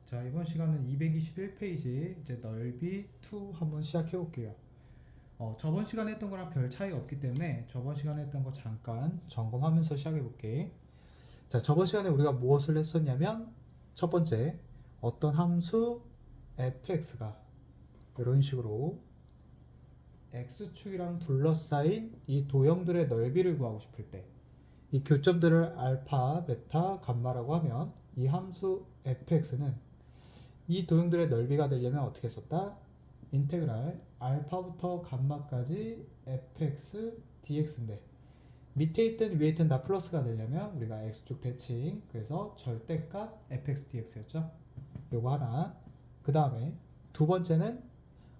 자, 이번 시간은 221페이지 이제 넓이 2 한번 시작해 볼게요. 저번 시간에 했던 거랑 별 차이 없기 때문에 저번 시간에 했던 거 잠깐 점검하면서 시작해 볼게. 자, 저번 시간에 우리가 무엇을 했었냐면 첫 번째, 어떤 함수 fx가 이런 식으로 x축이랑 둘러싸인 이 도형들의 넓이를 구하고 싶을 때 이 교점들을 알파, 베타, 감마라고 하면 이 함수 fx는 이 도형들의 넓이가 되려면 어떻게 썼다? 인테그랄 알파부터 감마까지 fx dx인데 밑에 있든 위에 있든 다 플러스가 되려면 우리가 x축 대칭, 그래서 절대값 fx dx였죠. 요거 하나. 그 다음에 두 번째는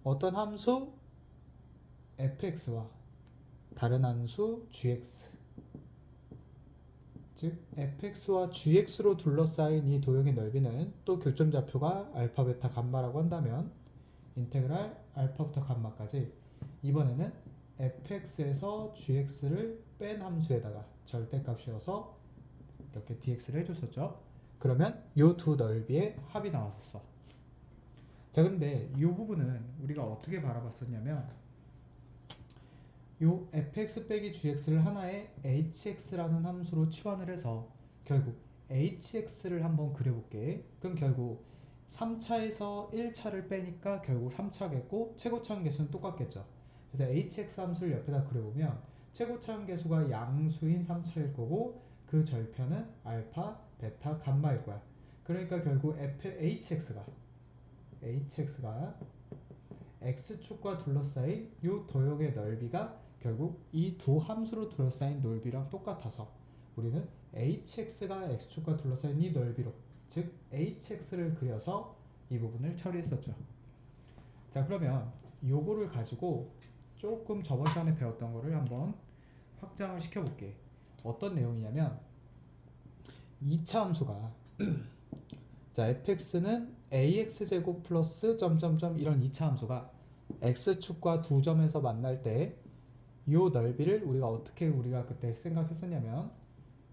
어떤 함수 fx와 다른 함수 gx, 즉 fx와 gx로 둘러싸인 이 도형의 넓이는 또 교점 좌표가 알파, 베타, 감마라고 한다면 인테그랄 알파부터 감마까지, 이번에는 fx에서 gx를 뺀 함수에다가 절대값이어서 이렇게 dx를 해줬었죠. 그러면 이 두 넓이의 합이 나왔었어. 자, 근데 이 부분은 우리가 어떻게 바라봤었냐면 요 fx 빼기 gx를 하나의 hx라는 함수로 치환을 해서 결국 hx를 한번 그려볼게. 그럼 결국 3차에서 1차를 빼니까 결국 3차겠고 최고차항 계수는 똑같겠죠. 그래서 hx 함수를 옆에다 그려보면 최고차항 계수가 양수인 3차일 거고 그 절편은 알파, 베타, 감마일 거야. 그러니까 결국 hx가 x축과 둘러싸인 이 도형의 넓이가 결국 이 두 함수로 둘러싸인 넓이랑 똑같아서 우리는 hx가 x축과 둘러싸인 이 넓이로, 즉 hx를 그려서 이 부분을 처리했었죠. 자, 그러면 요거를 가지고 조금 저번 시간에 배웠던 거를 한번 확장을 시켜볼게. 어떤 내용이냐면 2차 함수가 자, fx는 ax제곱 플러스 점점점 이런 2차 함수가 x축과 두 점에서 만날 때 이 넓이를 우리가 그때 생각했었냐면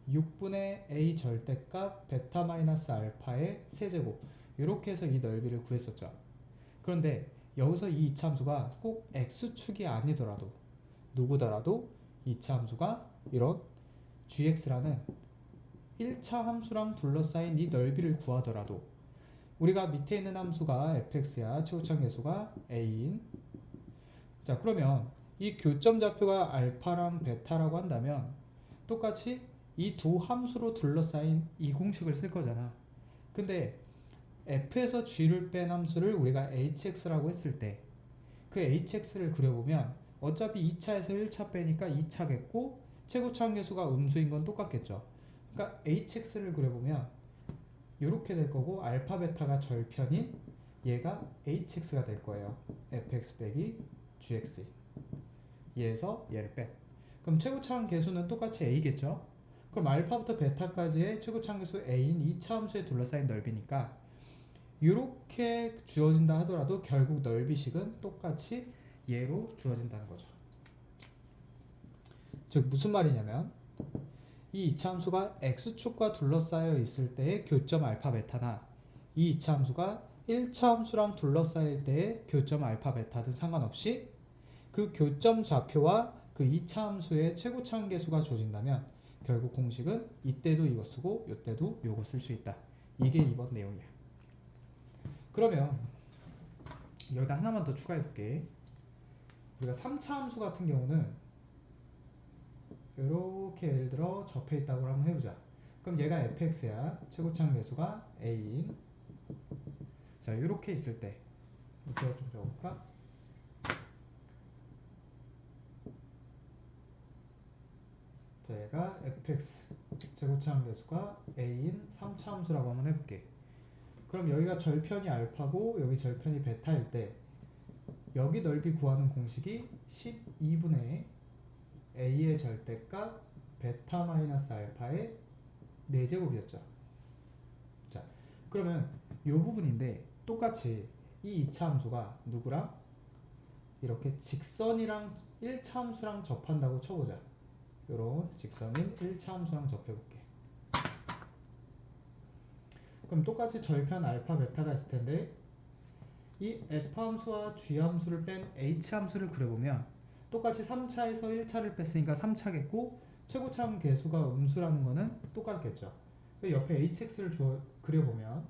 6분의 a 절대값 베타 마이너스 알파의 세제곱, 이렇게 해서 이 넓이를 구했었죠. 그런데 여기서 이 2차 함수가 꼭 x축이 아니더라도 누구더라도 2차 함수가 이런 gx라는 1차 함수랑 둘러싸인 이 넓이를 구하더라도 우리가 밑에 있는 함수가 fx야, 최고차항 계수가 a인. 자, 그러면 이 교점 좌표가 알파랑 베타라고 한다면 똑같이 이 두 함수로 둘러싸인 이 공식을 쓸 거잖아. 근데 f에서 g를 뺀 함수를 우리가 hx라고 했을 때 그 hx를 그려보면 어차피 2차에서 1차 빼니까 2차겠고 최고차항 계수가 음수인 건 똑같겠죠. 그러니까 hx를 그려보면 이렇게 될 거고 알파, 베타가 절편인 얘가 hx가 될 거예요. fx 빼기 gx. 얘에서 얘를 뺀. 그럼 최고차항 계수는 똑같이 a겠죠. 그럼 알파부터 베타까지의 최고차항 계수 a인 2차 함수에 둘러싸인 넓이니까 이렇게 주어진다 하더라도 결국 넓이식은 똑같이 얘로 주어진다는 거죠. 즉 무슨 말이냐면 이 2차 함수가 x축과 둘러싸여 있을 때의 교점 알파 베타나 이 2차 함수가 1차 함수랑 둘러싸일 때의 교점 알파 베타든 상관없이 그 교점 좌표와 그 2차 함수의 최고차항 계수가 주어진다면 결국 공식은 이때도 이거 쓰고 이때도 이거 쓸 수 있다. 이게 이번 내용이야. 그러면 여기다 하나만 더 추가해 볼게. 우리가 3차 함수 같은 경우는 이렇게 예를 들어 접해 있다고 한번 해보자. 그럼 얘가 fx야. 최고차항 계수가 a인. 자, 이렇게 있을 때 제가 좀 적어볼까? 자, 얘가 fx 최고차항 계수가 a인 3차 함수라고 한번 해볼게. 그럼 여기가 절편이 알파고 여기 절편이 베타일 때 여기 넓이 구하는 공식이 12분의 a의 절대값 베타 마이너스 알파의 4제곱이었죠. 자, 그러면 이 부분인데 똑같이 이 2차 함수가 누구랑 이렇게 직선이랑 1차 함수랑 접한다고 쳐보자. 요런 직선인 1차 함수랑 접해볼게. 그럼 똑같이 절편 알파 베타가 있을 텐데 이 f 함수와 g 함수를 뺀 h 함수를 그려보면 똑같이 3차에서 1차를 뺐으니까 3차겠고 최고참 계수가 음수라는 거는 똑같겠죠. 옆에 hx를 그려보면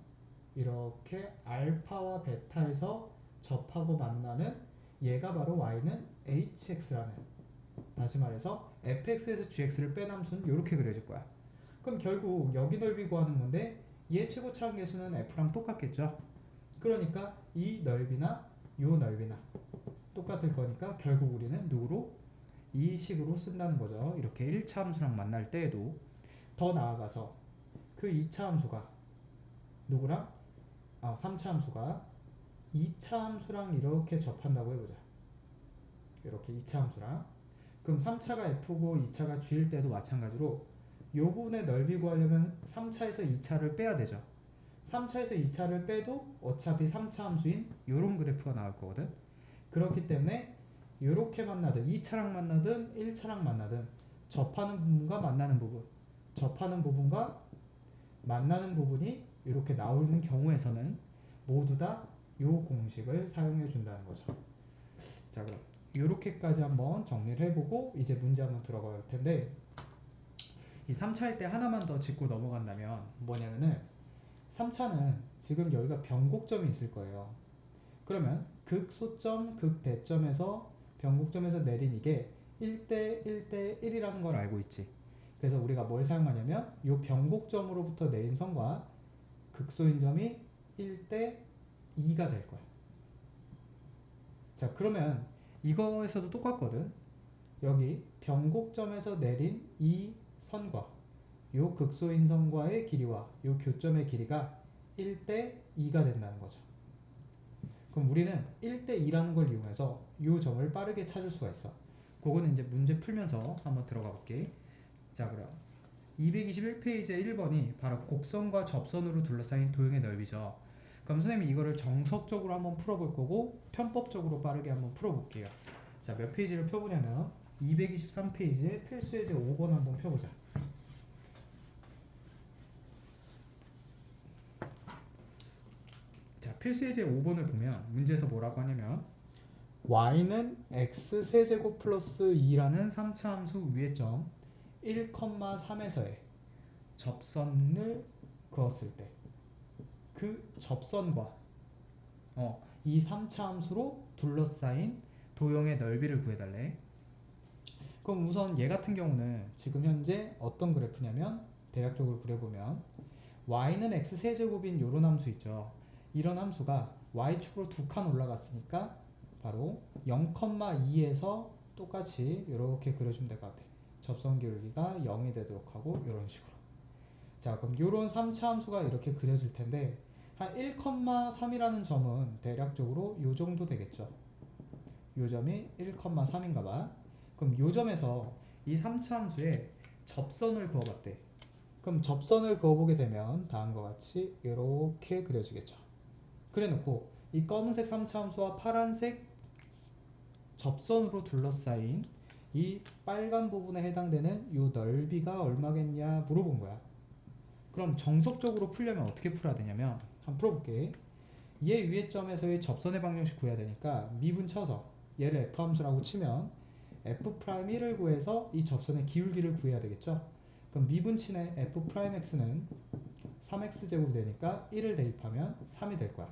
이렇게 알파와 베타에서 접하고 만나는 얘가 바로 y는 hx라는, 다시 말해서 fx에서 gx를 뺀 함수는 이렇게 그려질 거야. 그럼 결국 여기 넓이 구하는 건데 얘 최고차원 계수는 f랑 똑같겠죠. 그러니까 이 넓이나 요 넓이나 똑같을 거니까 결국 우리는 누구로? 이 식으로 쓴다는 거죠. 이렇게 1차 함수랑 만날 때에도. 더 나아가서 그 2차 함수가 누구랑? 3차 함수가 2차 함수랑 이렇게 접한다고 해보자. 이렇게 2차 함수랑. 그럼 3차가 f고 2차가 g일 때도 마찬가지로 요 부분의 넓이 구하려면 3차에서 2차를 빼야 되죠. 3차에서 2차를 빼도 어차피 3차 함수인 요런 그래프가 나올 거거든. 그렇기 때문에 요렇게 만나든 2차랑 만나든 1차랑 만나든 접하는 부분과 만나는 부분, 접하는 부분과 만나는 부분이 이렇게 나오는 경우에서는 모두 다 요 공식을 사용해 준다는 거죠. 자, 그럼 이렇게까지 한번 정리를 해보고 이제 문제 한번 들어갈 텐데, 이 3차일 때 하나만 더 짚고 넘어간다면 뭐냐면은 3차는 지금 여기가 변곡점이 있을 거예요. 그러면 극소점, 극대점에서 변곡점에서 내린 이게 1대 1대 1이라는 걸 알고 있지. 그래서 우리가 뭘 사용하냐면 이 변곡점으로부터 내린 선과 극소인 점이 1대 2가 될 거야. 자, 그러면 이거에서도 똑같거든. 여기 변곡점에서 내린 이 선과 요 극소인 선과의 길이와 요 교점의 길이가 1대 2가 된다는 거죠. 그럼 우리는 1대 2라는 걸 이용해서 요 점을 빠르게 찾을 수가 있어. 그거는 이제 문제 풀면서 한번 들어가 볼게. 자, 그럼 221페이지의 1번이 바로 곡선과 접선으로 둘러싸인 도형의 넓이죠. 그럼 선생님이 이거를 정석적으로 한번 풀어볼 거고 편법적으로 빠르게 한번 풀어볼게요. 자, 몇 페이지를 펴보냐면 223페이지에 필수예제 5번 한번 펴보자. 자, 필수예제 5번을 보면 문제에서 뭐라고 하냐면 y는 x세제곱 플러스 2라는 3차 함수 위의 점 1,3에서의 접선을 그었을 때 그 접선과 이 3차 함수로 둘러싸인 도형의 넓이를 구해달래. 그럼 우선 얘 같은 경우는 지금 현재 어떤 그래프냐면 대략적으로 그려보면 y는 x세제곱인 요런 함수 있죠. 이런 함수가 y축으로 두 칸 올라갔으니까 바로 0,2에서 똑같이 이렇게 그려주면 될 것 같아. 접선 기울기가 0이 되도록 하고 이런 식으로. 자, 그럼 요런 3차 함수가 이렇게 그려질 텐데 한 1,3이라는 점은 대략적으로 요 정도 되겠죠. 요 점이 1,3인가 봐. 그럼 요 점에서 이 3차 함수에 접선을 그어봤대. 그럼 접선을 그어보게 되면 다음과 같이 이렇게 그려지겠죠. 그래놓고 이 검은색 3차 함수와 파란색 접선으로 둘러싸인 이 빨간 부분에 해당되는 요 넓이가 얼마겠냐 물어본 거야. 그럼 정석적으로 풀려면 어떻게 풀어야 되냐면 한번 풀어볼게. 얘 위의 점에서의 접선의 방정식 구해야 되니까 미분 쳐서 얘를 f 함수라고 치면 f'1을 구해서 이 접선의 기울기를 구해야 되겠죠. 그럼 미분친의 f'x는 3x제곱이 되니까 1을 대입하면 3이 될 거야.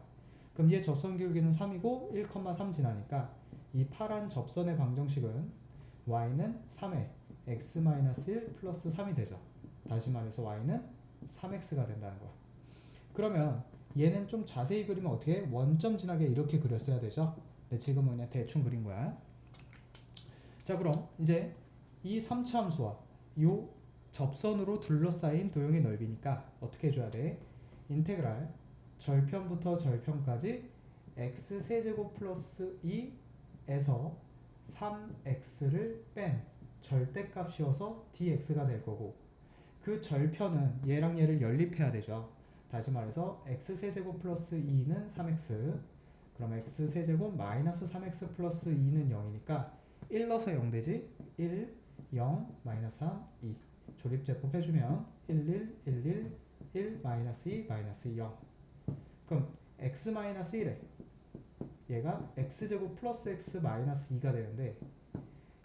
그럼 얘 접선 기울기는 3이고 1,3 지나니까 이 파란 접선의 방정식은 y는 3의 x-1 플러스 3이 되죠. 다시 말해서 y는 3x가 된다는 거야. 그러면 얘는 좀 자세히 그리면 어떻게 원점 지나게 이렇게 그렸어야 되죠. 근데 지금은 그냥 대충 그린 거야. 자, 그럼 이제 이 3차 함수와 요 접선으로 둘러싸인 도형의 넓이니까 어떻게 해줘야 돼? 인테그랄 절편부터 절편까지 x세제곱 플러스 2에서 3x를 뺀 절대값이어서 dx가 될 거고, 그 절편은 얘랑 얘를 연립해야 되죠. 다시 말해서 x세제곱 플러스 2는 3x, 그럼 x세제곱 마이너스 3x 플러스 2는 0이니까 1 넣어서 0 되지? 1, 0, 마이너스 3, 2 조립제법 해주면 1, 1, 1, 1, 1, 마이너스 2, 마이너스 0. 그럼 x 마이너스 1에 얘가 x제곱 플러스 x 마이너스 2가 되는데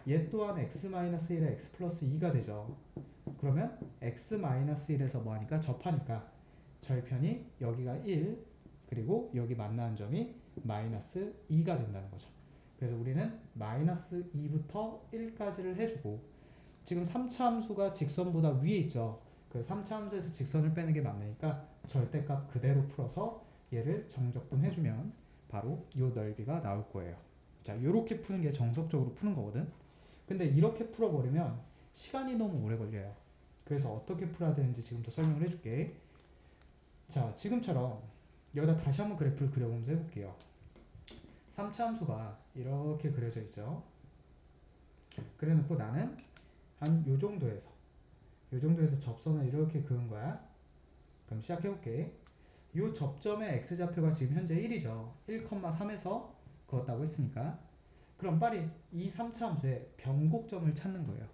얘 또한 x 마이너스 1에 x 플러스 2가 되죠. 그러면 x 마이너스 1에서 뭐하니까 접하니까 절편이 여기가 1 그리고 여기 만나는 점이 마이너스 2가 된다는 거죠. 그래서 우리는 마이너스 2부터 1까지를 해주고 지금 3차 함수가 직선보다 위에 있죠. 그 3차 함수에서 직선을 빼는 게 맞으니까 절대값 그대로 풀어서 얘를 정적분 해주면 바로 이 넓이가 나올 거예요. 자, 이렇게 푸는 게 정석적으로 푸는 거거든. 근데 이렇게 풀어버리면 시간이 너무 오래 걸려요. 그래서 어떻게 풀어야 되는지 지금부터 설명을 해줄게. 자, 지금처럼 여기다 다시 한번 그래프를 그려보면서 해볼게요. 3차 함수가 이렇게 그려져 있죠. 그래놓고 나는 한 요 정도에서 접선을 이렇게 그은 거야. 그럼 시작해볼게. 요 접점의 x좌표가 지금 현재 1이죠. 1,3에서 그었다고 했으니까 그럼 빨리 이 3차 함수의 변곡점을 찾는 거예요.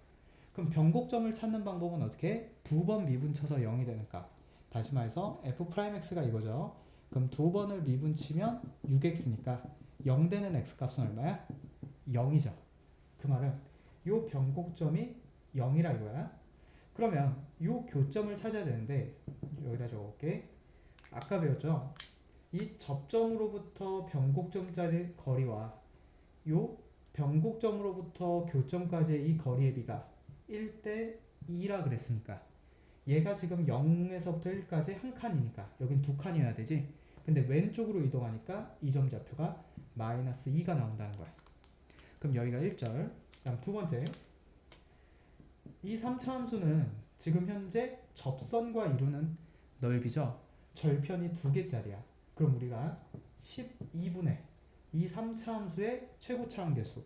그럼 변곡점을 찾는 방법은 어떻게? 두 번 미분쳐서 0이 되는 값. 다시 말해서 f'x가 이거죠. 그럼 두 번을 미분치면 6x니까 0 되는 x값은 얼마야? 0이죠. 그 말은 요 변곡점이 0이라 이거야. 그러면 요 교점을 찾아야 되는데 여기다 적어볼게. 아까 배웠죠? 이 접점으로부터 변곡점짜리 거리와 요 변곡점으로부터 교점까지의 이 거리의 비가 1대 2라 그랬으니까 얘가 지금 0에서부터 1까지 한 칸이니까 여긴 두 칸이어야 되지. 근데 왼쪽으로 이동하니까 이 점 좌표가 마이너스 2가 나온다는 거야. 그럼 여기가 1절. 그다음 두 번째, 이 3차 함수는 지금 현재 접선과 이루는 넓이죠. 절편이 두 개짜리야. 그럼 우리가 12분의 이 3차 함수의 최고차 함계수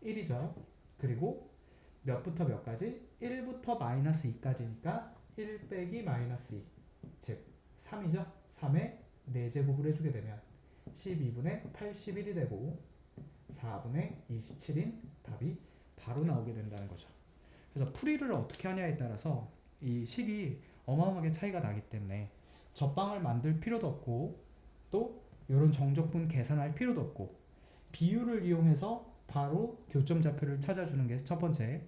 1이죠. 그리고 몇부터 몇까지? 1부터 마이너스 2까지니까 1 빼기 마이너스 2, 즉 3이죠. 3의 4제곱을 해주게 되면 12분의 81이 되고 4분의 27인 답이 바로 나오게 된다는 거죠. 그래서 풀이를 어떻게 하냐에 따라서 이 식이 어마어마하게 차이가 나기 때문에 접방을 만들 필요도 없고 또 이런 정적분 계산할 필요도 없고 비율을 이용해서 바로 교점 좌표를 찾아주는 게 첫 번째.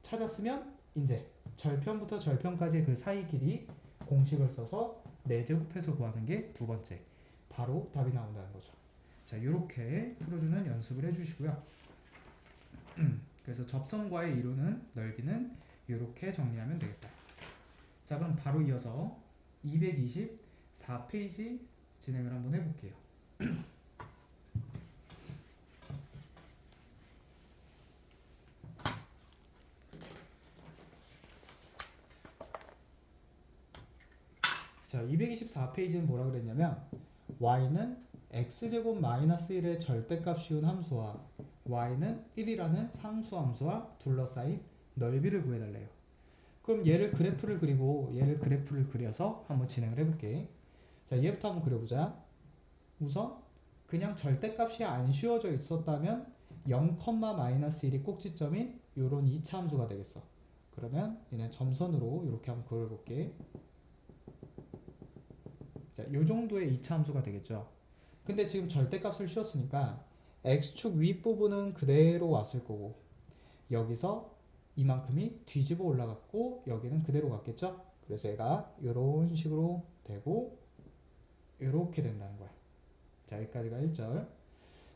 찾았으면 이제 절편부터 절편까지 그 사이 길이 공식을 써서 4제곱해서 구하는 게 두 번째. 바로 답이 나온다는 거죠. 자, 이렇게 풀어주는 연습을 해주시고요. 그래서 접선과의 이루는 넓이는 이렇게 정리하면 되겠다. 자, 그럼 바로 이어서 224페이지 진행을 한번 해볼게요. 자, 224페이지는 뭐라 그랬냐면 y는 x제곱 마이너스 1의 절대값 씌운 함수와 y는 1이라는 상수함수와 둘러싸인 넓이를 구해달래요. 그럼 얘를 그래프를 그리고 얘를 그래프를 그려서 한번 진행을 해볼게. 자, 얘부터 한번 그려보자. 우선 그냥 절대값이 안 씌워져 있었다면 0, 마이너스 1이 꼭지점인 요런 2차 함수가 되겠어. 그러면 얘는 점선으로 이렇게 한번 그려볼게. 자, 요 정도의 2차 함수가 되겠죠. 근데 지금 절대값을 씌웠으니까 x축 윗부분은 그대로 왔을 거고 여기서 이만큼이 뒤집어 올라갔고 여기는 그대로 갔겠죠. 그래서 얘가 이런 식으로 되고 이렇게 된다는 거야. 자, 여기까지가 1절.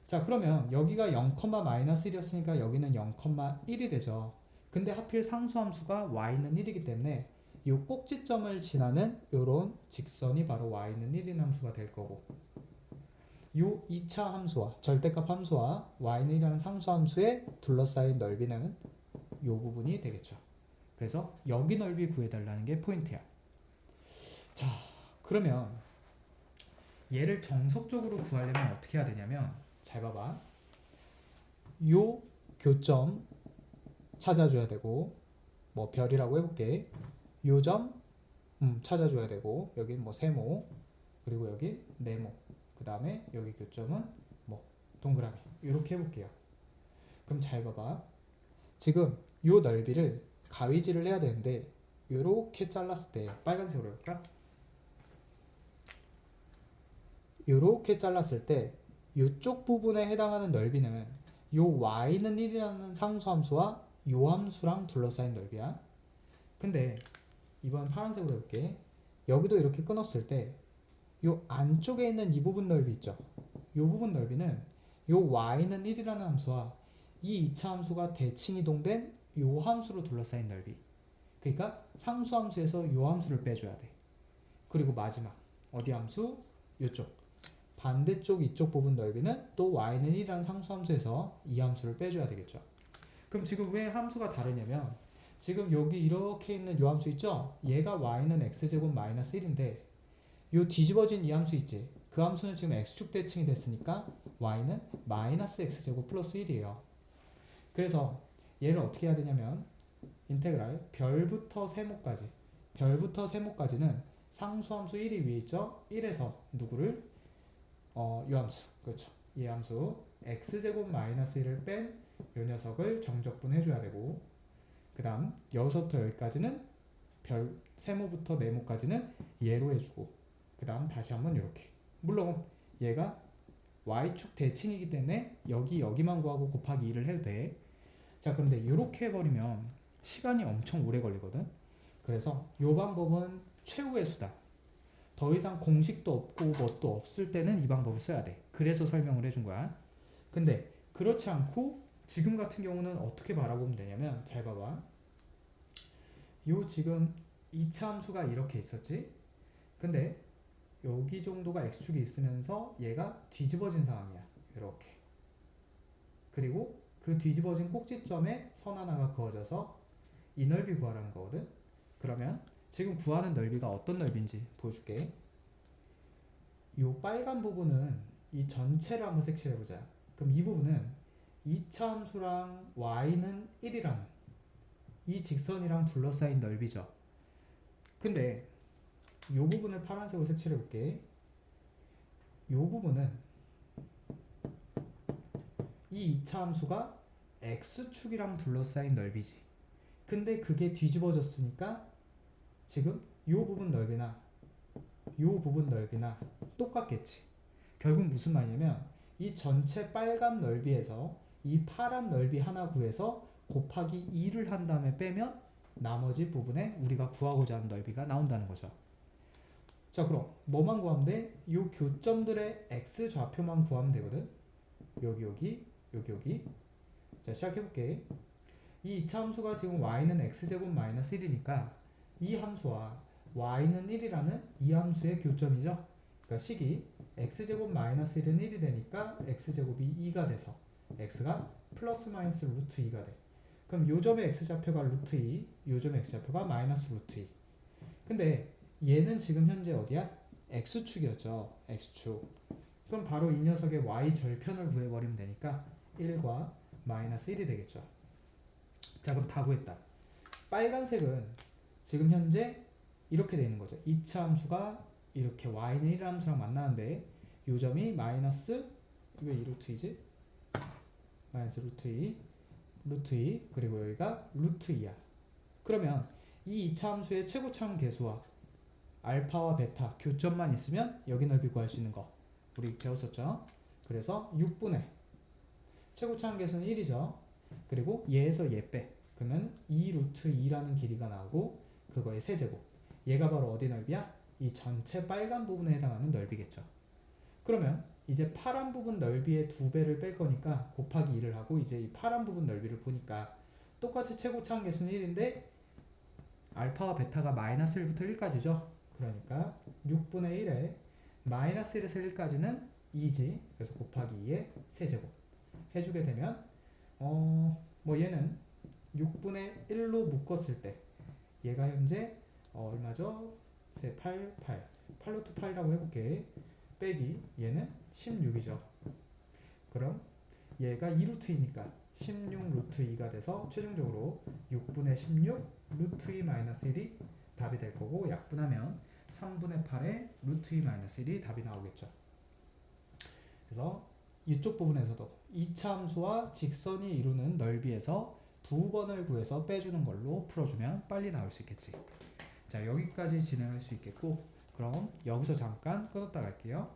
자, 그러면 여기가 0, 마이너스 1이었으니까 여기는 0,1이 되죠. 근데 하필 상수함수가 y는 1이기 때문에 이 꼭지점을 지나는 이런 직선이 바로 y는 1인 함수가 될 거고 이 2차 함수와 절대값 함수와 y는 1이라는 상수함수의 둘러싸인 넓이는 이 부분이 되겠죠. 그래서 여기 넓이 구해달라는 게 포인트야. 자, 그러면 얘를 정석적으로 구하려면 어떻게 해야 되냐면 잘 봐봐. 요 교점 찾아줘야 되고 뭐 별이라고 해볼게. 요점 찾아줘야 되고 여긴 뭐 세모 그리고 여긴 네모 그 다음에 여기 교점은 뭐 동그라미 이렇게 해볼게요. 그럼 잘 봐봐. 지금 요 넓이를 가위질을 해야 되는데 이렇게 잘랐을 때 빨간색으로 해볼까? 이렇게 잘랐을 때 이쪽 부분에 해당하는 넓이는 요 y는 1이라는 상수함수와 요 함수랑 둘러싸인 넓이야. 근데 이번 파란색으로 해볼게. 여기도 이렇게 끊었을 때 요 안쪽에 있는 이 부분 넓이 있죠. 요 부분 넓이는 요 y는 1이라는 함수와 이 2차 함수가 대칭 이동된 요 함수로 둘러싸인 넓이. 그러니까 상수함수에서 요 함수를 빼줘야 돼. 그리고 마지막 어디 함수? 요쪽 반대쪽 이쪽 부분 넓이는 또 y는 1이라는 상수함수에서 이 함수를 빼줘야 되겠죠. 그럼 지금 왜 함수가 다르냐면 지금 여기 이렇게 있는 요 함수 있죠? 얘가 y는 x제곱 마이너스 1인데 요 뒤집어진 이 함수 있지? 그 함수는 지금 x축 대칭이 됐으니까 y는 마이너스 x제곱 플러스 1이에요. 그래서 얘를 어떻게 해야 되냐면 인테그랄 별부터 세모까지는 상수함수 1이 위에 있죠? 1에서 누구를? 요 함수 그렇죠. 이 함수 x제곱 마이너스 1을 뺀 요 녀석을 정적분 해줘야 되고 그 다음 여기서부터 여기까지는 별 세모부터 네모까지는 얘로 해주고 그 다음 다시 한번 이렇게 물론 얘가 y축 대칭이기 때문에 여기만 구하고 곱하기 2를 해도 돼. 자 그런데 이렇게 해버리면 시간이 엄청 오래 걸리거든. 그래서 이 방법은 최후의 수단. 더 이상 공식도 없고 뭣도 없을 때는 이 방법을 써야 돼. 그래서 설명을 해준 거야. 근데 그렇지 않고 지금 같은 경우는 어떻게 바라보면 되냐면 잘 봐봐. 요 지금 2차 함수가 이렇게 있었지. 근데 여기 정도가 x축이 있으면서 얘가 뒤집어진 상황이야. 이렇게. 그리고 그 뒤집어진 꼭지점에 선 하나가 그어져서 이 넓이 구하라는 거거든. 그러면 지금 구하는 넓이가 어떤 넓이인지 보여줄게. 이 빨간 부분은 이 전체를 한번 색칠해보자. 그럼 이 부분은 2차 함수랑 y는 1이라는 이 직선이랑 둘러싸인 넓이죠. 근데 이 부분을 파란색으로 색칠해볼게. 이 부분은 이 2차 함수가 x축이랑 둘러싸인 넓이지. 근데 그게 뒤집어졌으니까 지금 이 부분 넓이나 이 부분 넓이나 똑같겠지. 결국 무슨 말이냐면 이 전체 빨간 넓이에서 이 파란 넓이 하나 구해서 곱하기 2를 한 다음에 빼면 나머지 부분에 우리가 구하고자 하는 넓이가 나온다는 거죠. 자 그럼 뭐만 구하면 돼? 이 교점들의 x 좌표만 구하면 되거든. 여기. 자 시작해볼게. 이 2차 함수가 지금 y는 x제곱 마이너스 1이니까 이 함수와 y는 1이라는 이 함수의 교점이죠. 그러니까 식이 x제곱 마이너스 1은 1이 되니까 x제곱이 2가 돼서 x가 플러스 마이너스 루트 2가 돼. 그럼 요 점의 x좌표가 루트 2, 요 점의 x좌표가 마이너스 루트 2. 근데 얘는 지금 현재 어디야? x축이었죠. x축. 그럼 바로 이 녀석의 y 절편을 구해버리면 되니까 1과 마이너스 1이 되겠죠. 자 그럼 다 구했다. 빨간색은 지금 현재 이렇게 되는 거죠. 2차 함수가 이렇게 y는 1 함수랑 만나는데 요 점이 마이너스 왜 2루트이지? 마이너스 루트 2 그리고 여기가 루트 2야. 그러면 이 2차 함수의 최고차원 계수와 알파와 베타 교점만 있으면 여기 넓이 구할 수 있는 거 우리 배웠었죠. 그래서 6분의 최고차원 계수는 1이죠. 그리고 얘에서 얘 빼. 그러면 2루트 2라는 길이가 나오고 그거의 세제곱. 얘가 바로 어디 넓이야? 이 전체 빨간 부분에 해당하는 넓이겠죠. 그러면 이제 파란 부분 넓이의 2배를 뺄 거니까 곱하기 2를 하고 이제 이 파란 부분 넓이를 보니까 똑같이 최고차원 계수는 1인데 알파와 베타가 마이너스 1부터 1까지죠. 그러니까 6분의 1에 마이너스 1에서 1까지는 2지. 그래서 곱하기 2의 세제곱 해주게 되면 뭐 얘는 6분의 1로 묶었을 때 얘가 현재 얼마죠? 8루트 8이라고 해볼게. 빼기 얘는 16이죠. 그럼 얘가 2루트이니까 16 루트 2가 돼서 최종적으로 6분의 16 루트 2 마이너스 1이 답이 될 거고 약분하면 3분의 8의 루트 2 마이너스 1이 답이 나오겠죠. 그래서 이쪽 부분에서도 2차 함수와 직선이 이루는 넓이에서 2번을 구해서 빼주는 걸로 풀어주면 빨리 나올 수 있겠지. 자 여기까지 진행할 수 있겠고 그럼 여기서 잠깐 끊었다 갈게요.